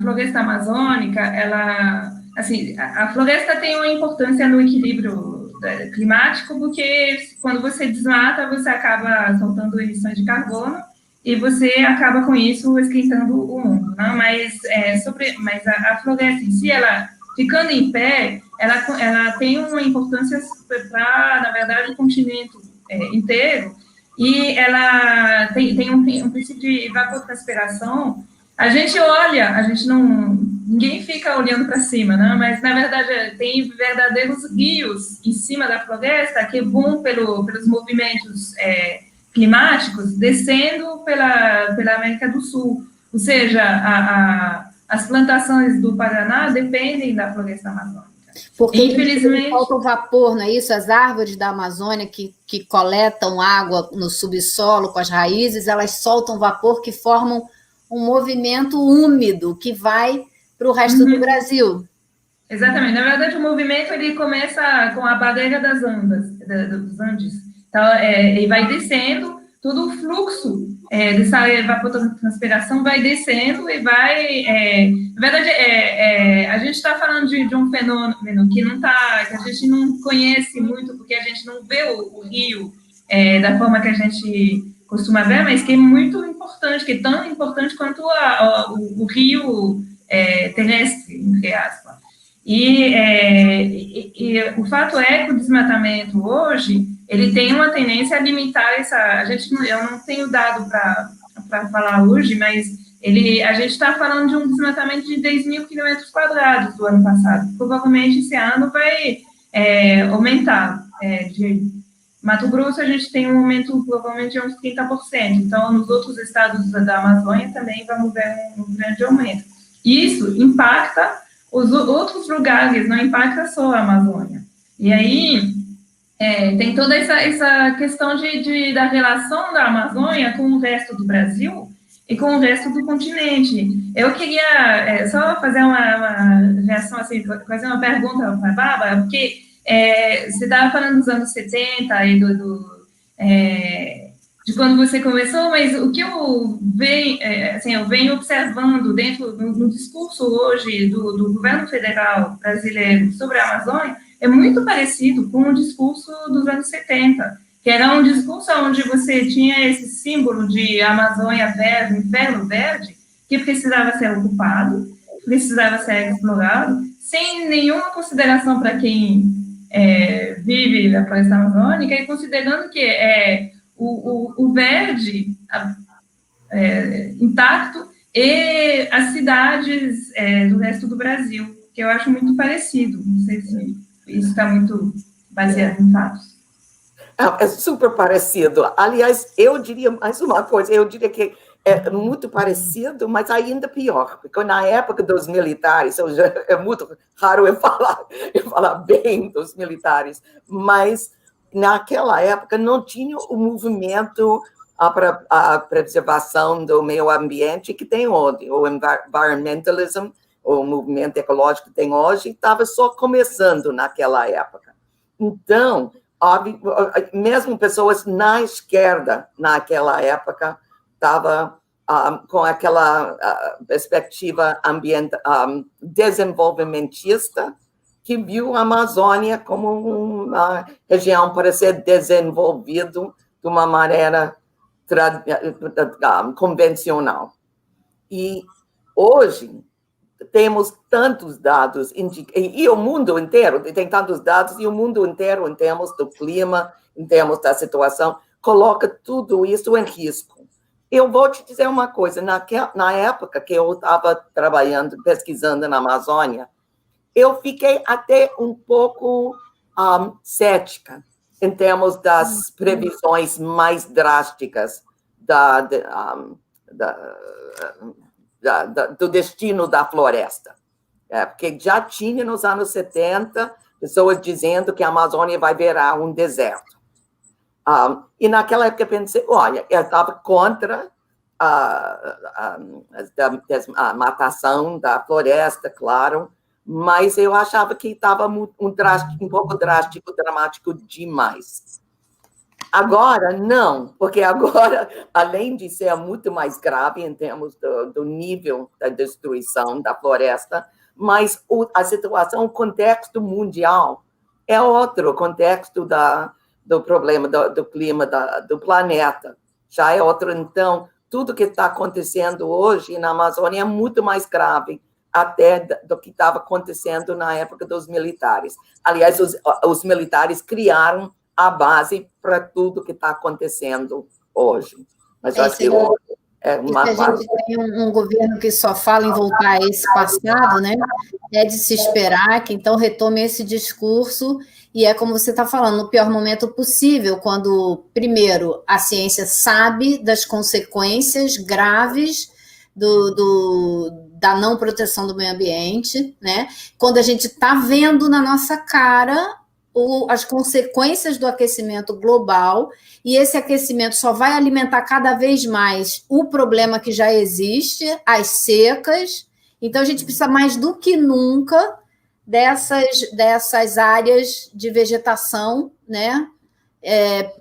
floresta amazônica, ela, assim, a floresta tem uma importância no equilíbrio climático, porque quando você desmata, você acaba soltando emissões de carbono e você acaba com isso esquentando o mundo, né? Mas a floresta em si, ela ficando em pé, ela tem uma importância para, na verdade, o continente inteiro, e ela tem um princípio de evapotranspiração. A gente olha, a gente não. Ninguém fica olhando para cima, né? Mas na verdade tem verdadeiros rios em cima da floresta que vão pelos movimentos climáticos descendo pela América do Sul. Ou seja, as plantações do Paraná dependem da floresta amazônica. Porque Infelizmente. falta o vapor, não é isso? As árvores da Amazônia que coletam água no subsolo com as raízes, elas soltam vapor que formam um movimento úmido que vai para o resto do Brasil. Exatamente. Na verdade, o movimento ele começa com a barreira das Andes, dos Andes. Então, ele vai descendo, todo o fluxo dessa evapotranspiração vai descendo e vai. Na verdade, a gente está falando de um fenômeno que não tá, que a gente não conhece muito, porque a gente não vê o rio da forma que a gente costuma ver, mas que é muito importante, que é tão importante quanto o rio terrestre, entre aspas. E o fato é que o desmatamento hoje ele tem uma tendência a limitar eu não tenho dado para falar hoje, mas a gente está falando de um desmatamento de 10 mil quilômetros quadrados do ano passado. Provavelmente esse ano vai aumentar. De Mato Grosso a gente tem um aumento provavelmente de uns 30%. Então, nos outros estados da Amazônia também vamos ver um grande aumento. Isso impacta os outros lugares, não impacta só a Amazônia. E aí tem toda essa questão da relação da Amazônia com o resto do Brasil e com o resto do continente. Eu queria só fazer uma reação, assim, fazer uma pergunta para a Bárbara, porque você estava falando dos anos 70 e de quando você começou, mas o que eu venho observando no discurso hoje do governo federal brasileiro sobre a Amazônia é muito parecido com o discurso dos anos 70, que era um discurso onde você tinha esse símbolo de Amazônia verde, inferno verde, que precisava ser ocupado, precisava ser explorado, sem nenhuma consideração para quem vive na floresta amazônica, e considerando que o verde intacto e as cidades do resto do Brasil, que eu acho muito parecido. Não sei se isso está muito baseado em fatos. É super parecido. Aliás, eu diria mais uma coisa, eu diria que é muito parecido, mas ainda pior, porque na época dos militares, é muito raro eu falar bem dos militares, mas naquela época não tinha o movimento para a preservação do meio ambiente que tem hoje, o environmentalism, o movimento ecológico que tem hoje, estava só começando naquela época. Então, mesmo pessoas na esquerda, naquela época, estava com aquela perspectiva desenvolvimentista, que viu a Amazônia como uma região para ser desenvolvido de uma maneira convencional. E hoje temos tantos dados, e o mundo inteiro tem tantos dados, e o mundo inteiro, em termos do clima, em termos da situação, coloca tudo isso em risco. Eu vou te dizer uma coisa, na época que eu estava trabalhando, pesquisando na Amazônia, eu fiquei até um pouco cética em termos das previsões mais drásticas do destino da floresta. Porque já tinha nos anos 70 pessoas dizendo que a Amazônia vai virar um deserto. E naquela época eu pensei, olha, eu estava contra a matação da floresta, claro, mas eu achava que estava um pouco drástico, dramático demais. Agora, não, porque agora, além de ser muito mais grave em termos do nível da destruição da floresta, mas a situação, o contexto mundial é outro, o contexto do problema do clima do planeta já é outro. Então, tudo que está acontecendo hoje na Amazônia é muito mais grave até do que estava acontecendo na época dos militares. Aliás, os militares criaram a base para tudo que está acontecendo hoje. Mas acho que a gente tem um governo que só fala em voltar a esse passado, né? É de se esperar que então retome esse discurso, e é como você está falando, no pior momento possível, quando, primeiro, a ciência sabe das consequências graves da não proteção do meio ambiente, né? Quando a gente está vendo na nossa cara as consequências do aquecimento global, e esse aquecimento só vai alimentar cada vez mais o problema que já existe, as secas. Então, a gente precisa mais do que nunca dessas áreas de vegetação, né?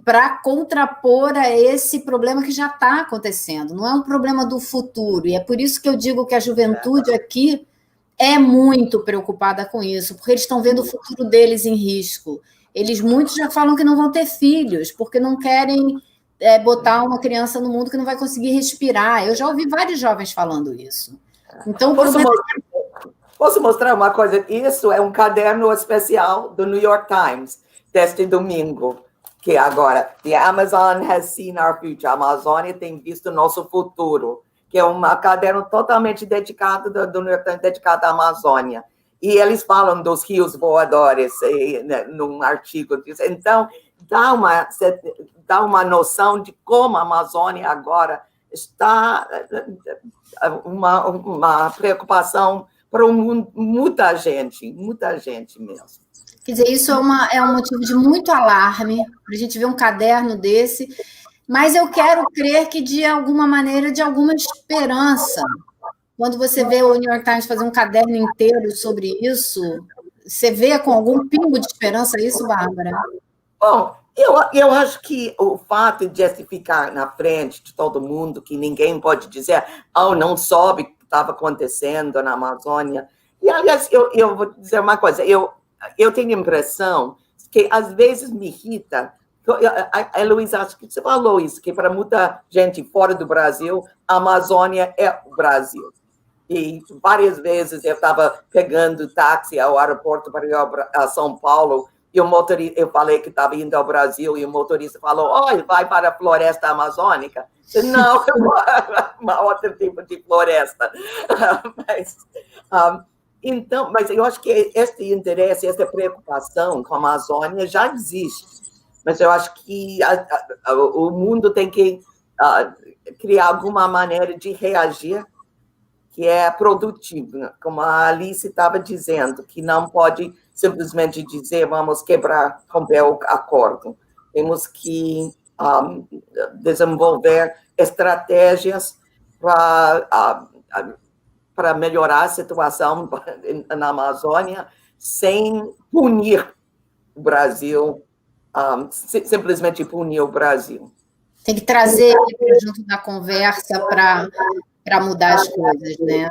Para contrapor a esse problema que já está acontecendo. Não é um problema do futuro, e é por isso que eu digo que a juventude aqui é muito preocupada com isso, porque eles estão vendo o futuro deles em risco. Muitos já falam que não vão ter filhos, porque não querem botar uma criança no mundo que não vai conseguir respirar. Eu já ouvi vários jovens falando isso. Então, posso mostrar uma coisa? Isso é um caderno especial do New York Times, deste domingo, que agora, The Amazon has seen our future. A Amazônia tem visto nosso futuro, que é um caderno totalmente dedicado do New York Times, dedicado à Amazônia. E eles falam dos rios voadores num artigo. Então, dá uma noção de como a Amazônia agora está uma preocupação para muita gente mesmo. Quer dizer, isso é um motivo de muito alarme, para a gente ver um caderno desse. Mas eu quero crer que, de alguma maneira, de alguma esperança. Quando você vê o New York Times fazer um caderno inteiro sobre isso, você vê com algum pingo de esperança isso, Bárbara? Bom, eu acho que o fato de ficar na frente de todo mundo, que ninguém pode dizer, não soube o que estava acontecendo na Amazônia. E, aliás, eu vou dizer uma coisa, eu tenho a impressão que, às vezes, me irrita. Heloísa, acho que você falou isso, que para muita gente fora do Brasil, a Amazônia é o Brasil. E várias vezes eu estava pegando táxi ao aeroporto para ir a São Paulo, e o motorista, eu falei que estava indo ao Brasil, e o motorista falou, olha, vai para a floresta amazônica. Não, é outro tipo de floresta. Mas eu acho que este interesse, esta preocupação com a Amazônia já existe. Mas eu acho que o mundo tem que criar alguma maneira de reagir que é produtiva, como a Alice estava dizendo, que não pode simplesmente dizer vamos romper o acordo. Temos que desenvolver estratégias para melhorar a situação na Amazônia sem punir o Brasil, simplesmente punir o Brasil. Tem que trazer ele junto da conversa para mudar as coisas, né?